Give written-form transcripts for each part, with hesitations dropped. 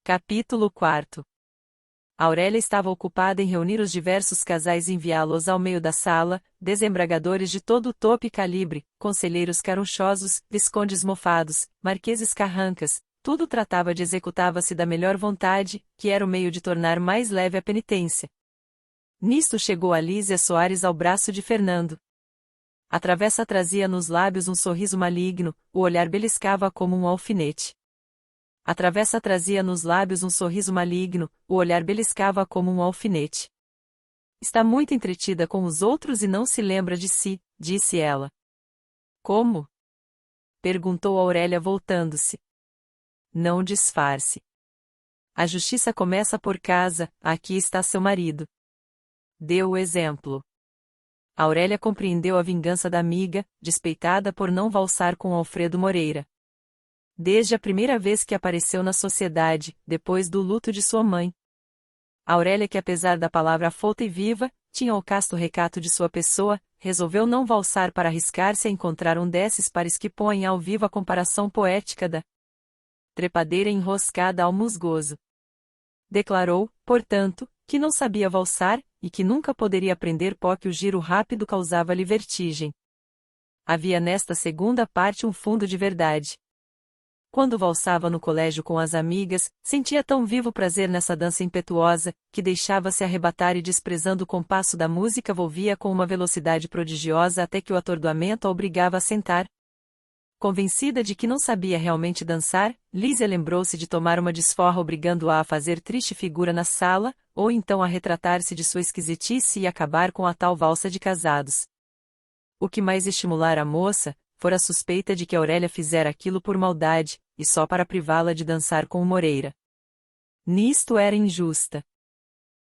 Capítulo 4. Aurélia estava ocupada em reunir os diversos casais e enviá-los ao meio da sala, desembragadores de todo o topo e calibre, conselheiros carunchosos, viscondes mofados, marqueses carrancas, tudo tratava de executava-se da melhor vontade, que era o meio de tornar mais leve a penitência. Nisto chegou Alísia Soares ao braço de Fernando. A travessa trazia nos lábios um sorriso maligno, o olhar beliscava como um alfinete. A travessa trazia nos lábios um sorriso maligno, o olhar beliscava como um alfinete. Está muito entretida com os outros e não se lembra de si, disse ela. Como? Perguntou Aurélia voltando-se. Não disfarce. A justiça começa por casa, aqui está seu marido. Deu o exemplo. Aurélia compreendeu a vingança da amiga, despeitada por não valsar com Alfredo Moreira. Desde a primeira vez que apareceu na sociedade, depois do luto de sua mãe. Aurélia, que apesar da palavra afouta e viva, tinha o casto recato de sua pessoa, resolveu não valsar para arriscar-se a encontrar um desses pares que põem ao vivo a comparação poética da trepadeira enroscada ao musgoso. Declarou, portanto, que não sabia valsar, e que nunca poderia aprender porque o giro rápido causava-lhe vertigem. Havia nesta segunda parte um fundo de verdade. Quando valsava no colégio com as amigas, sentia tão vivo prazer nessa dança impetuosa, que deixava-se arrebatar e desprezando o compasso da música volvia com uma velocidade prodigiosa até que o atordoamento a obrigava a sentar. Convencida de que não sabia realmente dançar, Lísia lembrou-se de tomar uma desforra obrigando-a a fazer triste figura na sala, ou então a retratar-se de sua esquisitice e acabar com a tal valsa de casados. O que mais estimulara a moça, fora a suspeita de que Aurélia fizera aquilo por maldade, e só para privá-la de dançar com o Moreira. Nisto era injusta.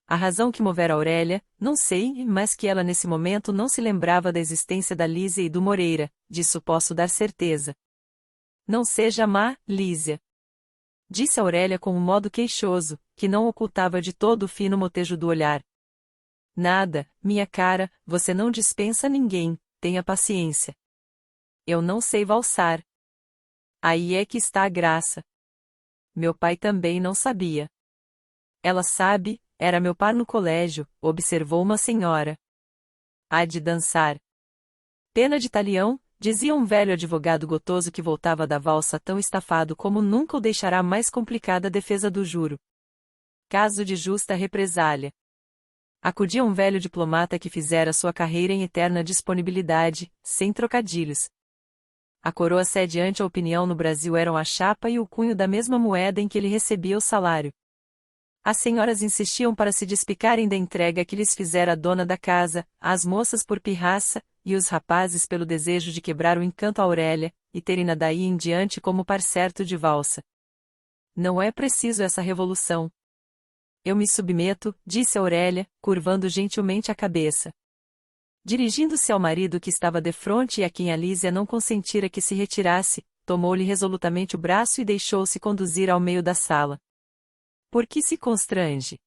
A razão que movera Aurélia, não sei, mas que ela nesse momento não se lembrava da existência da Lísia e do Moreira, disso posso dar certeza. Não seja má, Lísia. Disse Aurélia com um modo queixoso, que não ocultava de todo o fino motejo do olhar. Nada, minha cara, você não dispensa ninguém, tenha paciência. Eu não sei valsar. Aí é que está a graça. Meu pai também não sabia. Ela sabe, era meu par no colégio, observou uma senhora. Há de dançar. Pena de talião, dizia um velho advogado gotoso que voltava da valsa tão estafado como nunca o deixará mais complicada a defesa do juro. Caso de justa represália. Acudia um velho diplomata que fizera sua carreira em eterna disponibilidade, sem trocadilhos. A coroa cede ante a opinião no Brasil eram a chapa e o cunho da mesma moeda em que ele recebia o salário. As senhoras insistiam para se despicarem da entrega que lhes fizera a dona da casa, as moças por pirraça, e os rapazes pelo desejo de quebrar o encanto a Aurélia, e terem-na daí em diante como par certo de valsa. Não é preciso essa revolução. Eu me submeto, disse Aurélia, curvando gentilmente a cabeça. Dirigindo-se ao marido que estava defronte e a quem Alísia não consentira que se retirasse, tomou-lhe resolutamente o braço e deixou-se conduzir ao meio da sala. Por que se constrange?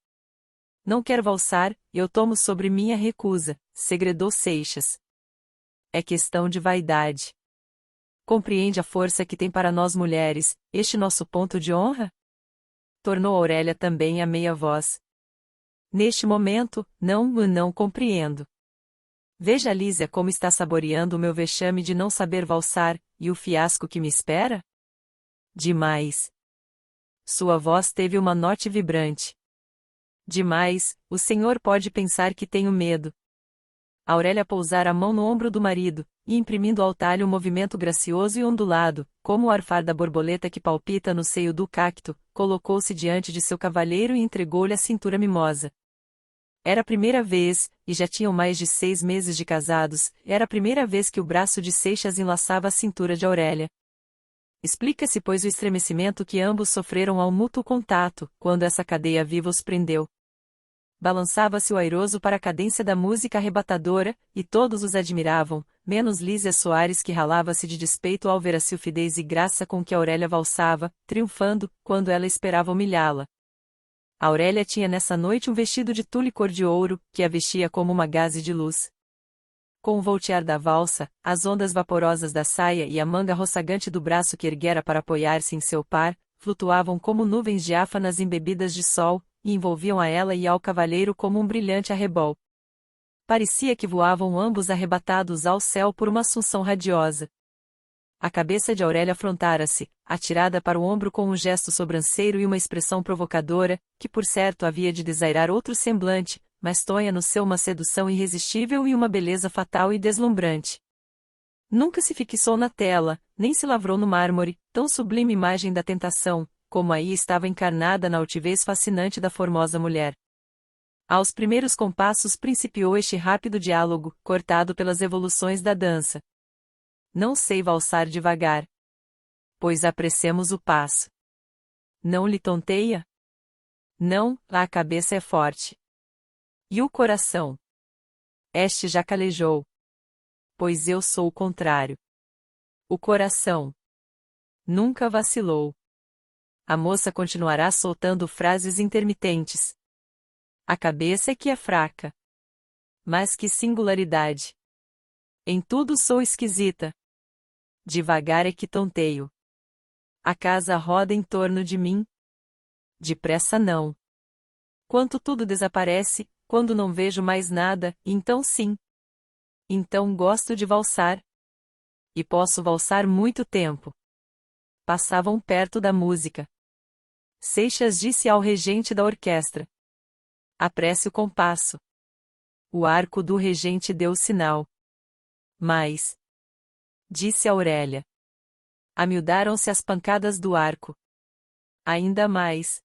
Não quer valsar, eu tomo sobre minha recusa, segredou Seixas. É questão de vaidade. Compreende a força que tem para nós mulheres, este nosso ponto de honra? Tornou Aurélia também a meia voz. Neste momento, não compreendo. Veja Lísia como está saboreando o meu vexame de não saber valsar, e o fiasco que me espera? Demais. Sua voz teve uma note vibrante. Demais, o senhor pode pensar que tenho medo. Aurélia pousara a mão no ombro do marido, e imprimindo ao talho um movimento gracioso e ondulado, como o arfar da borboleta que palpita no seio do cacto, colocou-se diante de seu cavalheiro e entregou-lhe a cintura mimosa. Era a primeira vez, e já tinham mais de 6 meses de casados, era a primeira vez que o braço de Seixas enlaçava a cintura de Aurélia. Explica-se pois o estremecimento que ambos sofreram ao mútuo contato, quando essa cadeia viva os prendeu. Balançava-se o airoso para a cadência da música arrebatadora, e todos os admiravam, menos Lísia Soares que ralava-se de despeito ao ver a silfidez e graça com que Aurélia valsava, triunfando, quando ela esperava humilhá-la. Aurélia tinha nessa noite um vestido de tule cor de ouro, que a vestia como uma gaze de luz. Com o voltear da valsa, as ondas vaporosas da saia e a manga roçagante do braço que erguera para apoiar-se em seu par, flutuavam como nuvens diáfanas embebidas de sol, e envolviam a ela e ao cavaleiro como um brilhante arrebol. Parecia que voavam ambos arrebatados ao céu por uma assunção radiosa. A cabeça de Aurélia afrontara-se, atirada para o ombro com um gesto sobranceiro e uma expressão provocadora, que por certo havia de desairar outro semblante, mas Tonha no seu uma sedução irresistível e uma beleza fatal e deslumbrante. Nunca se fixou na tela, nem se lavrou no mármore, tão sublime imagem da tentação, como aí estava encarnada na altivez fascinante da formosa mulher. Aos primeiros compassos principiou este rápido diálogo, cortado pelas evoluções da dança. Não sei valsar devagar. Pois apressemos o passo. Não lhe tonteia? Não, a cabeça é forte. E o coração? Este já calejou. Pois eu sou o contrário. O coração nunca vacilou. A moça continuará soltando frases intermitentes. A cabeça é que é fraca. Mas que singularidade! Em tudo sou esquisita. Devagar é que tonteio. A casa roda em torno de mim. Depressa não. Quando tudo desaparece, quando não vejo mais nada, então sim. Então gosto de valsar. E posso valsar muito tempo. Passavam perto da música. Seixas disse ao regente da orquestra: apresse o compasso. O arco do regente deu o sinal. Mas, disse Aurélia, amiudaram-se as pancadas do arco. Ainda mais,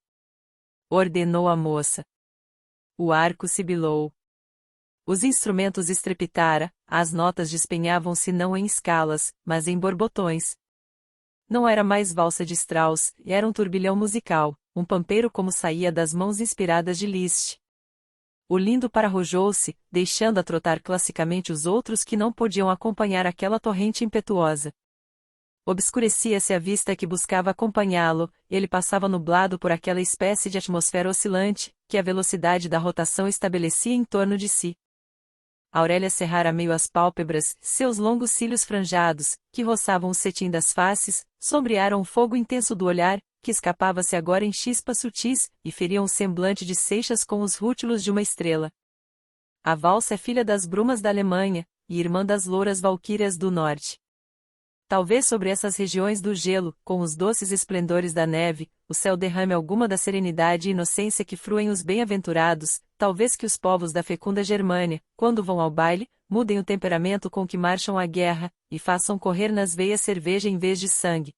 ordenou a moça. O arco sibilou. Os instrumentos estrepitara, as notas despenhavam-se não em escalas, mas em borbotões. Não era mais valsa de Strauss, era um turbilhão musical, um pampeiro como saía das mãos inspiradas de Liszt. O lindo pararrojou-se, deixando a trotar classicamente os outros que não podiam acompanhar aquela torrente impetuosa. Obscurecia-se a vista que buscava acompanhá-lo, ele passava nublado por aquela espécie de atmosfera oscilante, que a velocidade da rotação estabelecia em torno de si. Aurélia cerrara meio as pálpebras, seus longos cílios franjados, que roçavam o cetim das faces, sombrearam o fogo intenso do olhar, que escapava-se agora em chispas sutis, e feriam o semblante de Seixas com os rútilos de uma estrela. A valsa é filha das brumas da Alemanha, e irmã das louras valquírias do norte. Talvez sobre essas regiões do gelo, com os doces esplendores da neve, o céu derrame alguma da serenidade e inocência que fruem os bem-aventurados, talvez que os povos da fecunda Germânia, quando vão ao baile, mudem o temperamento com que marcham à guerra, e façam correr nas veias cerveja em vez de sangue.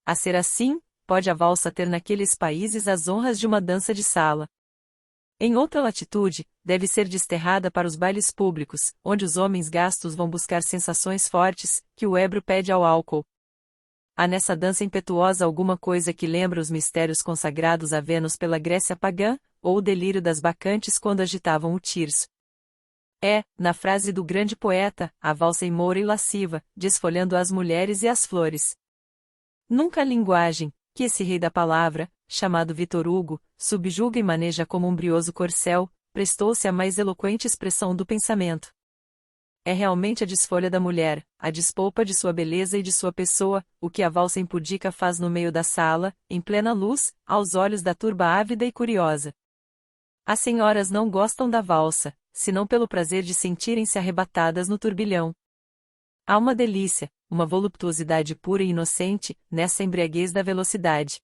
A ser assim, pode a valsa ter naqueles países as honras de uma dança de sala. Em outra latitude, deve ser desterrada para os bailes públicos, onde os homens gastos vão buscar sensações fortes, que o ébrio pede ao álcool. Há nessa dança impetuosa alguma coisa que lembra os mistérios consagrados a Vênus pela Grécia pagã, ou o delírio das bacantes quando agitavam o tirso. É, na frase do grande poeta, a valsa imoura e lasciva, desfolhando as mulheres e as flores. Nunca a linguagem, que esse rei da palavra, chamado Victor Hugo, subjuga e maneja como um brioso corcel, prestou-se à mais eloquente expressão do pensamento. É realmente a desfolha da mulher, a despolpa de sua beleza e de sua pessoa, o que a valsa impudica faz no meio da sala, em plena luz, aos olhos da turba ávida e curiosa. As senhoras não gostam da valsa, senão pelo prazer de sentirem-se arrebatadas no turbilhão. Há uma delícia, uma voluptuosidade pura e inocente, nessa embriaguez da velocidade.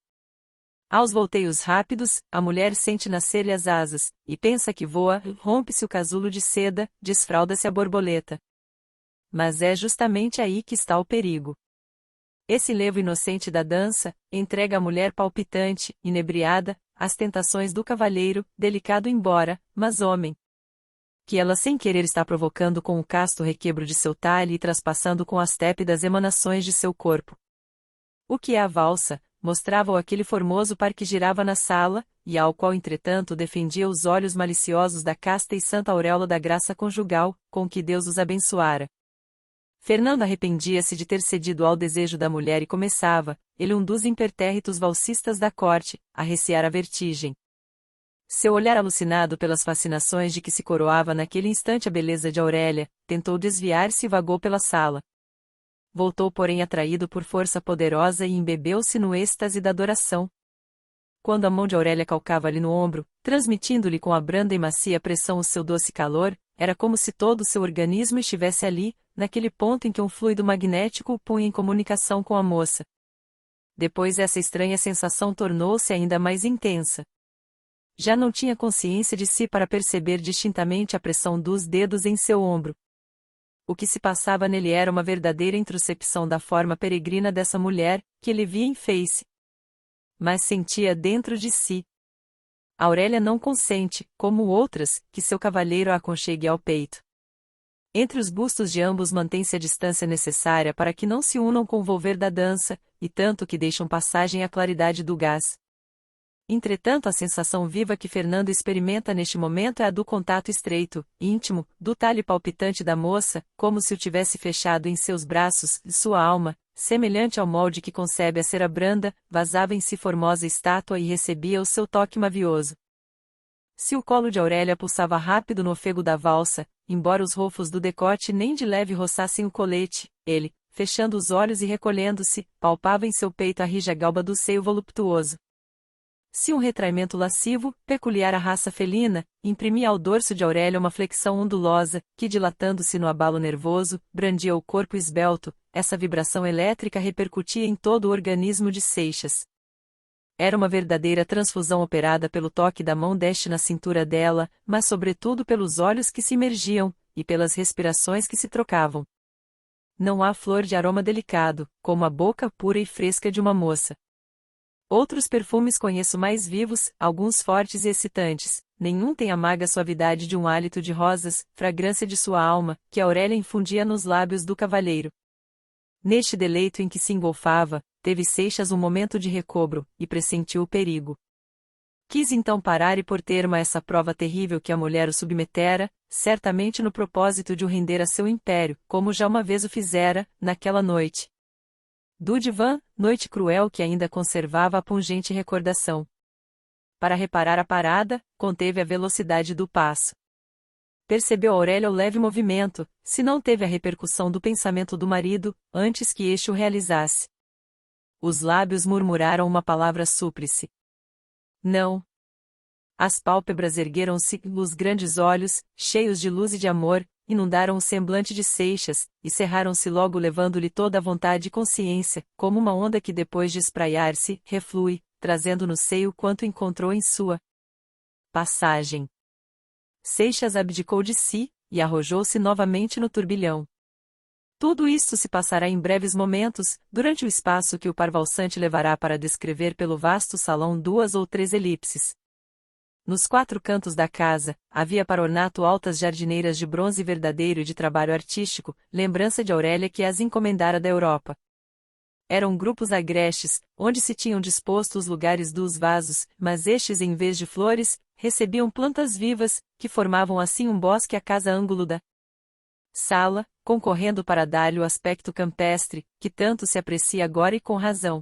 Aos volteios rápidos, a mulher sente nascer-lhe as asas, e pensa que voa, rompe-se o casulo de seda, desfralda-se a borboleta. Mas é justamente aí que está o perigo. Esse levo inocente da dança, entrega a mulher palpitante, inebriada, às tentações do cavalheiro, delicado embora, mas homem. Que ela sem querer está provocando com o casto requebro de seu talhe e traspassando com as tépidas emanações de seu corpo. O que é a valsa? Mostrava-o aquele formoso par que girava na sala, e ao qual entretanto defendia os olhos maliciosos da casta e santa auréola da graça conjugal, com que Deus os abençoara. Fernando arrependia-se de ter cedido ao desejo da mulher e começava, ele um dos impertérritos valsistas da corte, a recear a vertigem. Seu olhar alucinado pelas fascinações de que se coroava naquele instante a beleza de Aurélia, tentou desviar-se e vagou pela sala. voltou porém atraído por força poderosa e embebeu-se no êxtase da adoração. Quando a mão de Aurélia calcava-lhe no ombro, transmitindo-lhe com a branda e macia pressão o seu doce calor, era como se todo o seu organismo estivesse ali, naquele ponto em que um fluido magnético o punha em comunicação com a moça. Depois essa estranha sensação tornou-se ainda mais intensa. Já não tinha consciência de si para perceber distintamente a pressão dos dedos em seu ombro. O que se passava nele era uma verdadeira introspecção da forma peregrina dessa mulher, que ele via em face. Mas sentia dentro de si. Aurélia não consente, como outras, que seu cavalheiro a aconchegue ao peito. Entre os bustos de ambos mantém-se a distância necessária para que não se unam com o volver da dança, e tanto que deixam passagem à claridade do gás. Entretanto, a sensação viva que Fernando experimenta neste momento é a do contato estreito, íntimo, do talhe palpitante da moça, como se o tivesse fechado em seus braços, e sua alma, semelhante ao molde que concebe a cera branda, vazava em si formosa estátua e recebia o seu toque mavioso. Se o colo de Aurélia pulsava rápido no ofego da valsa, embora os rofos do decote nem de leve roçassem o colete, ele, fechando os olhos e recolhendo-se, palpava em seu peito a rija galba do seio voluptuoso. Se um retraimento lascivo, peculiar à raça felina, imprimia ao dorso de Aurélia uma flexão ondulosa, que dilatando-se no abalo nervoso, brandia o corpo esbelto, essa vibração elétrica repercutia em todo o organismo de Seixas. Era uma verdadeira transfusão operada pelo toque da mão deste na cintura dela, mas sobretudo pelos olhos que se imergiam, e pelas respirações que se trocavam. Não há flor de aroma delicado, como a boca pura e fresca de uma moça. Outros perfumes conheço mais vivos, alguns fortes e excitantes, nenhum tem a maga suavidade de um hálito de rosas, fragrância de sua alma, que Aurélia infundia nos lábios do cavalheiro. Neste deleito em que se engolfava, teve Seixas um momento de recobro, e pressentiu o perigo. Quis então parar e pôr termo a essa prova terrível que a mulher o submetera, certamente no propósito de o render a seu império, como já uma vez o fizera, naquela noite do divã, noite cruel que ainda conservava a pungente recordação. Para reparar a parada, conteve a velocidade do passo. Percebeu Aurélia o leve movimento, se não teve a repercussão do pensamento do marido, antes que este o realizasse. Os lábios murmuraram uma palavra súplice. Não. As pálpebras ergueram-se, os grandes olhos, cheios de luz e de amor, inundaram o semblante de Seixas, e cerraram-se logo levando-lhe toda a vontade e consciência, como uma onda que depois de espraiar-se, reflui, trazendo no seio quanto encontrou em sua passagem. Seixas abdicou de si, e arrojou-se novamente no turbilhão. Tudo isto se passará em breves momentos, durante o espaço que o parvalsante levará para descrever pelo vasto salão 2 ou 3 elipses. Nos 4 cantos da casa, havia para ornato altas jardineiras de bronze verdadeiro e de trabalho artístico, lembrança de Aurélia que as encomendara da Europa. Eram grupos agrestes, onde se tinham disposto os lugares dos vasos, mas estes em vez de flores, recebiam plantas vivas, que formavam assim um bosque à casa ângulo da sala, concorrendo para dar-lhe o aspecto campestre, que tanto se aprecia agora e com razão.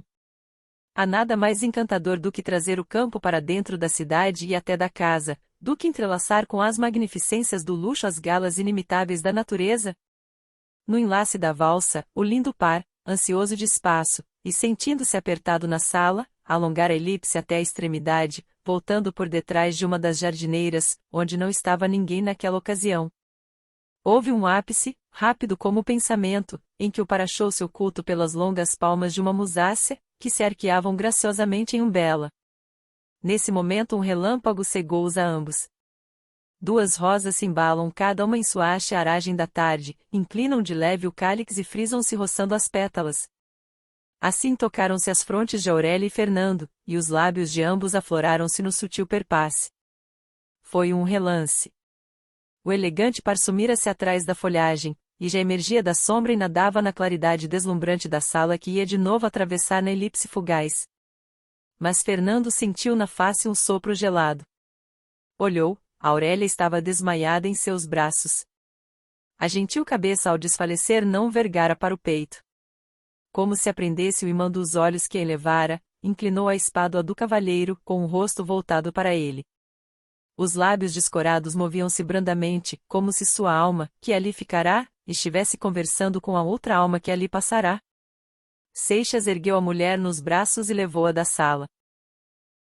Há nada mais encantador do que trazer o campo para dentro da cidade e até da casa, do que entrelaçar com as magnificências do luxo as galas inimitáveis da natureza. No enlace da valsa, o lindo par, ansioso de espaço, e sentindo-se apertado na sala, alongar a elipse até a extremidade, voltando por detrás de uma das jardineiras, onde não estava ninguém naquela ocasião. Houve um ápice, rápido como o pensamento, em que o par achou-se oculto pelas longas palmas de uma musácea, que se arqueavam graciosamente em umbela. Nesse momento um relâmpago cegou-os a ambos. 2 rosas se embalam cada uma em sua haste a aragem da tarde, inclinam de leve o cálix e frisam-se roçando as pétalas. Assim tocaram-se as frontes de Aurélia e Fernando, e os lábios de ambos afloraram-se no sutil perpasse. Foi um relance. O elegante par sumira-se atrás da folhagem, e já emergia da sombra e nadava na claridade deslumbrante da sala que ia de novo atravessar na elipse fugaz. Mas Fernando sentiu na face um sopro gelado. Olhou, Aurélia estava desmaiada em seus braços. A gentil cabeça ao desfalecer não vergara para o peito. Como se aprendesse o imã dos olhos que a elevara, inclinou a espádua do cavalheiro, com o rosto voltado para ele. Os lábios descorados moviam-se brandamente, como se sua alma, que ali ficará, estivesse conversando com a outra alma que ali passará. Seixas ergueu a mulher nos braços e levou-a da sala.